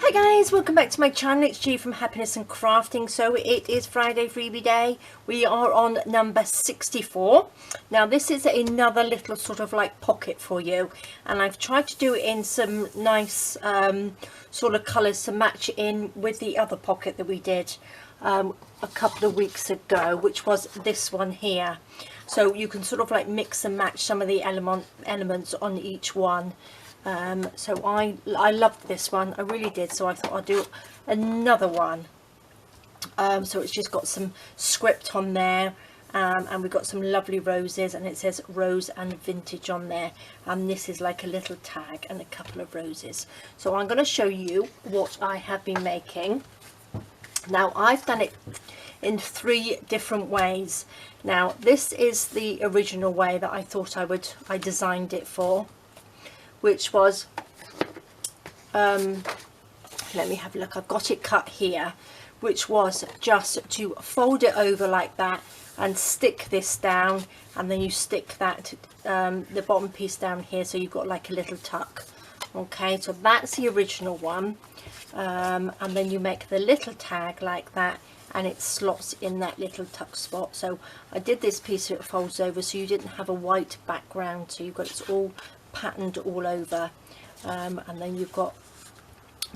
Hi guys, welcome back to my channel. It's G from Happiness and Crafting. So it is Friday freebie day. We are on number 64. Now this is another little sort of like pocket for you, and I've tried to do it in some nice sort of colours to match in with the other pocket that we did a couple of weeks ago, which was this one here. So you can sort of like mix and match some of the elements on each one. So I loved this one, I really did, so I thought I'd do another one. So it's just got some script on there, and we've got some lovely roses, and it says rose and vintage on there, and this is like a little tag and a couple of roses. So I'm going to show you what I have been making. Now I've done it in 3 different ways. Now this is the original way that I thought I designed it for, which was let me have a look, I've got it cut here, which was just to fold it over like that and stick this down, and then you stick that the bottom piece down here, so you've got like a little tuck. Okay, so that's the original one, and then you make the little tag like that, and it slots in that little tuck spot. So I did this piece so it folds over, so you didn't have a white background, so you've got it's all patterned all over, and then you've got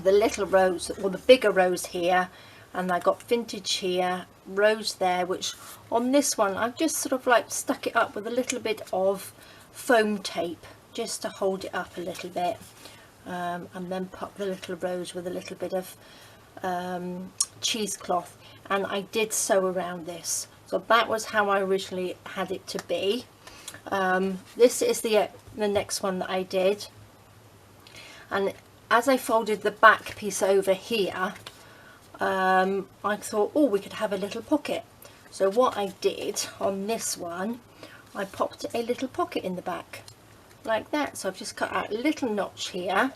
the little rose, or the bigger rose here, and I got vintage here, rose there, which on this one I've just sort of like stuck it up with a little bit of foam tape just to hold it up a little bit, and then pop the little rose with a little bit of cheesecloth, and I did sew around this. So that was how I originally had it to be. This is the next one that I did, and as I folded the back piece over here, I thought, oh, we could have a little pocket. So what I did on this one, I popped a little pocket in the back like that. So I've just cut out a little notch here,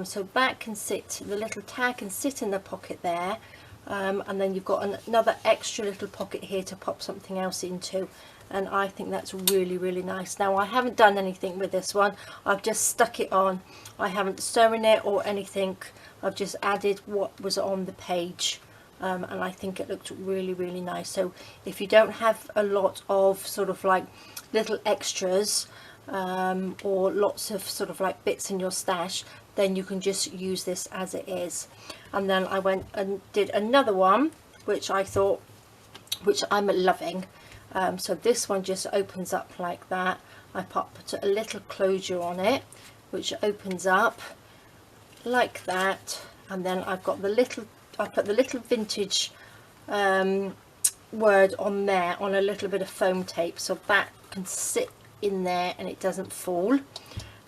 so that can sit, the little tag can sit in the pocket there, and then you've got another extra little pocket here to pop something else into, and I think that's really nice. Now I haven't done anything with this one, I've just stuck it on, I haven't sewn it or anything, I've just added what was on the page, and I think it looked really nice. So if you don't have a lot of sort of like little extras, or lots of sort of like bits in your stash, then you can just use this as it is. And then I went and did another one which I thought, which I'm loving. So this one just opens up like that. I put a little closure on it which opens up like that, and then I've got the little, I put the little vintage word on there on a little bit of foam tape, so that can sit in there and it doesn't fall.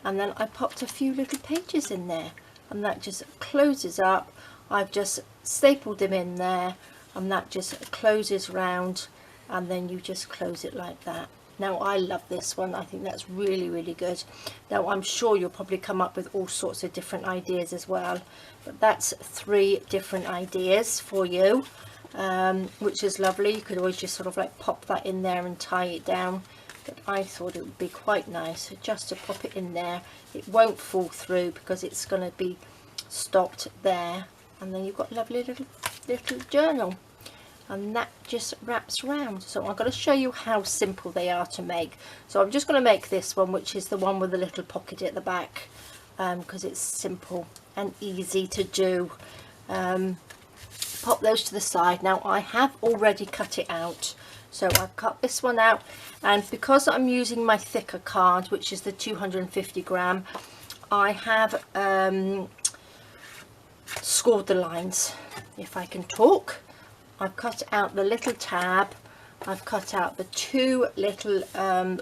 And then I popped a few little pages in there, and that just closes up. I've just stapled them in there, and that just closes round, and then you just close it like that. Now I love this one, I think that's really good. Now I'm sure you'll probably come up with all sorts of different ideas as well, but that's 3 different ideas for you, which is lovely. You could always just sort of like pop that in there and tie it down, but I thought it would be quite nice just to pop it in there. It won't fall through because it's going to be stopped there, and then you've got a lovely little journal, and that just wraps around. So I'm going to show you how simple they are to make. So I'm just going to make this one, which is the one with the little pocket at the back, because it's simple and easy to do. Pop those to the side. Now I have already cut it out, so I've cut this one out, and because I'm using my thicker card, which is the 250 gram, I have scored the lines, if I can talk. I've cut out the little tab, I've cut out the 2 little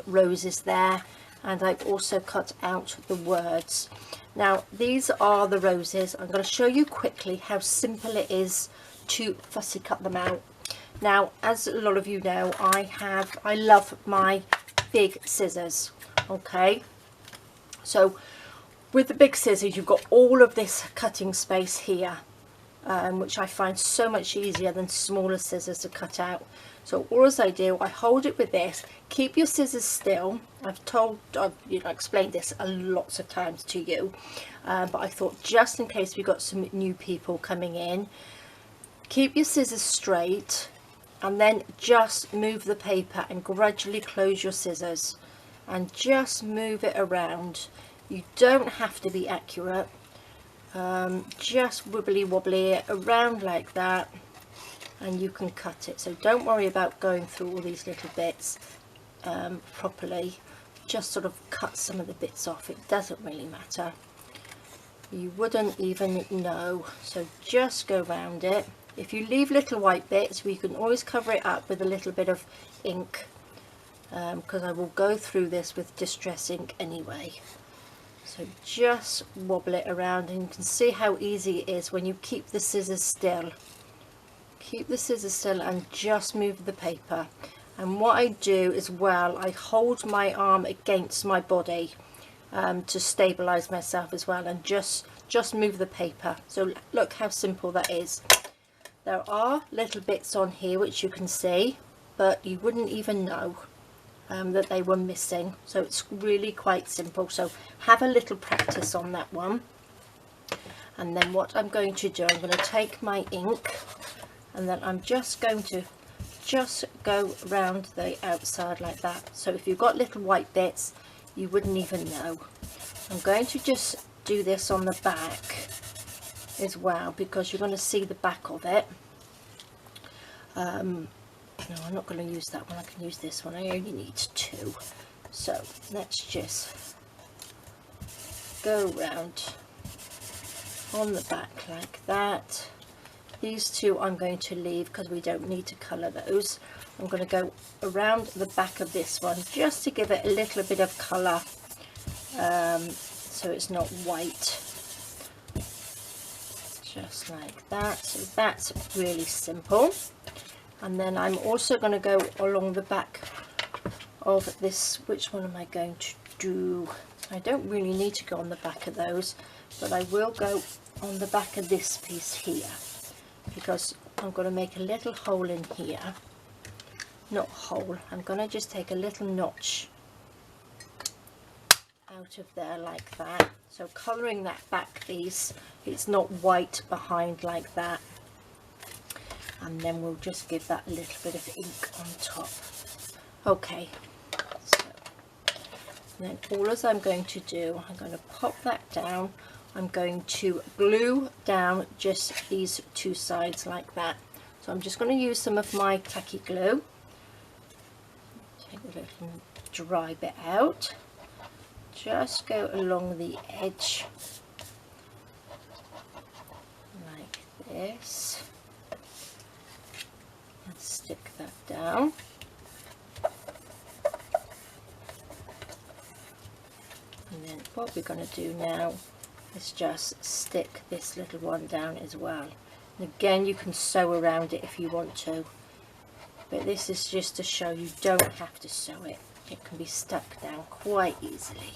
roses there, and I've also cut out the words. Now these are the roses. I'm going to show you quickly how simple it is to fussy cut them out. Now, as a lot of you know, I love my big scissors. Okay, so with the big scissors you've got all of this cutting space here, which I find so much easier than smaller scissors to cut out. So all as I do, I hold it with this. Keep your scissors still. I've explained this a lots of times to you, but I thought just in case we got some new people coming in, keep your scissors straight and then just move the paper and gradually close your scissors and just move it around. You don't have to be accurate, just wibbly wobbly it around like that and you can cut it. So don't worry about going through all these little bits properly, just sort of cut some of the bits off. It doesn't really matter, you wouldn't even know. So just go around it. If you leave little white bits, we can always cover it up with a little bit of ink, because I will go through this with distress ink anyway. So just wobble it around and you can see how easy it is when you keep the scissors still. Keep the scissors still and just move the paper. And what I do as well, I hold my arm against my body to stabilize myself as well, and just move the paper. So look how simple that is. There are little bits on here which you can see, but you wouldn't even know that they were missing. So it's really quite simple. So have a little practice on that one. And then what I'm going to do, I'm going to take my ink and then I'm just going to go around the outside like that. So if you've got little white bits, you wouldn't even know. I'm going to just do this on the back as well, because you're going to see the back of it. No, I'm not going to use that one, I can use this one. I only need two. So let's just go round on the back like that. These two I'm going to leave because we don't need to colour those. I'm going to go around the back of this one just to give it a little bit of colour, so it's not white. Just like that. So that's really simple. And then I'm also going to go along the back of this. Which one am I going to do? I don't really need to go on the back of those, but I will go on the back of this piece here, because I'm going to make a little hole in here. Not hole, I'm going to just take a little notch out of there like that. So colouring that back piece, it's not white behind like that. And then we'll just give that a little bit of ink on top. Okay, so then all as I'm going to do, I'm going to pop that down. I'm going to glue down just these two sides like that. So I'm just going to use some of my tacky glue. Take a little dry bit out. Just go along the edge like this. And stick that down. And then what we're going to do now is just stick this little one down as well. And again, you can sew around it if you want to, but this is just to show you don't have to sew it. It can be stuck down quite easily.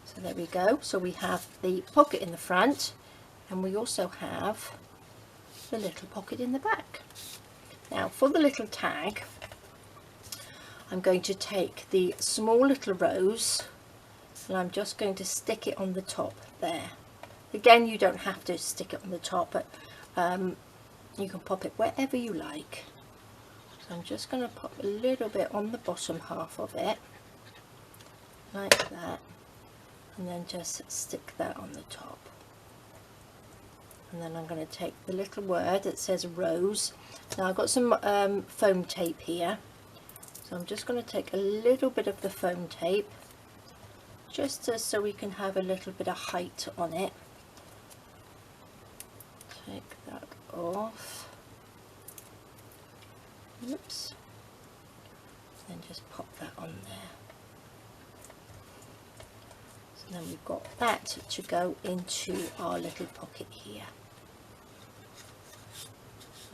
So there we go. So we have the pocket in the front, and we also have the little pocket in the back. Now for the little tag, I'm going to take the small little rose and I'm just going to stick it on the top there. Again, you don't have to stick it on the top, but you can pop it wherever you like. So I'm just going to pop a little bit on the bottom half of it like that, and then just stick that on the top. And then I'm going to take the little word that says rose. Now I've got some foam tape here, so I'm just going to take a little bit of the foam tape just so we can have a little bit of height on it. Take that off. Oops. Then just pop that on there. So then we've got that to go into our little pocket here.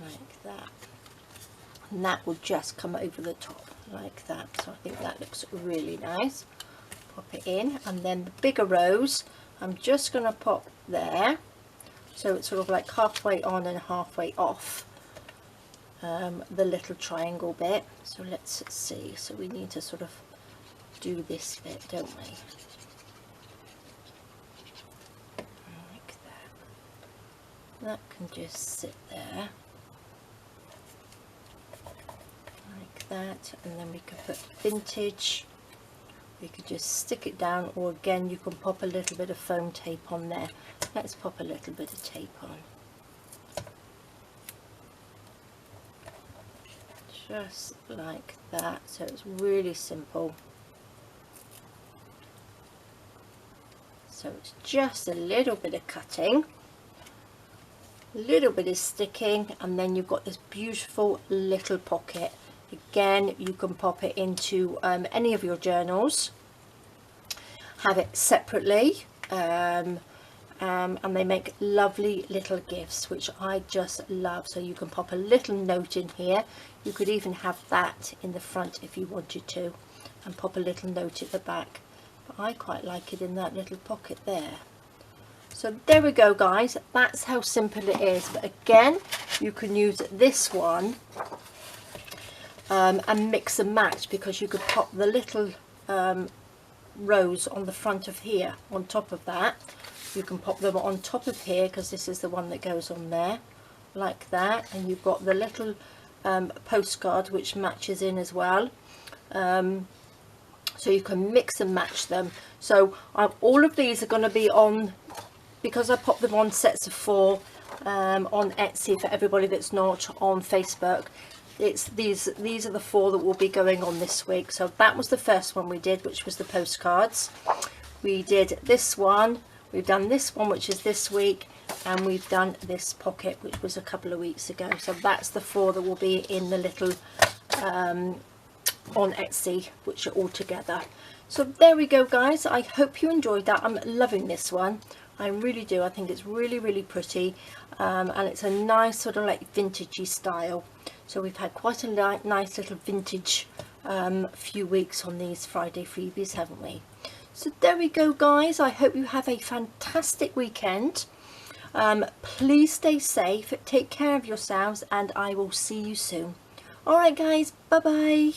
Like that. And that will just come over the top like that. So I think that looks really nice. Pop it in, and then the bigger rose I'm just going to pop there, so it's sort of like halfway on and halfway off. the little triangle bit. So let's see, so we need to sort of do this bit, don't we? Like that. That can just sit there like that, and then we can put vintage. We could just stick it down, or again you can pop a little bit of foam tape on there. Let's pop a little bit of tape on. Just like that, so it's really simple. So it's just a little bit of cutting, a little bit of sticking, and then you've got this beautiful little pocket. Again, you can pop it into any of your journals, have it separately, and they make lovely little gifts, which I just love. So you can pop a little note in here. You could even have that in the front if you wanted to, and pop a little note at the back. But I quite like it in that little pocket there. So there we go, guys. That's how simple it is. But again, you can use this one and mix and match, because you could pop the little rows on the front of here on top of that. You can pop them on top of here, because this is the one that goes on there like that, and you've got the little postcard which matches in as well. So you can mix and match them. So all of these are going to be on, because I popped them on sets of 4 on Etsy for everybody that's not on Facebook. It's these are the 4 that will be going on this week. So that was the first one we did, which was the postcards. We did this one, we've done this one, which is this week, and we've done this pocket, which was a couple of weeks ago. So that's the 4 that will be in the little on Etsy, which are all together. So there we go, guys. I hope you enjoyed that. I'm loving this one, I really do. I think it's really, really pretty, and it's a nice sort of like vintagey style. So we've had quite a nice little vintage few weeks on these Friday freebies, haven't we? So there we go, guys. I hope you have a fantastic weekend. Please stay safe, take care of yourselves, and I will see you soon. All right, guys, bye bye.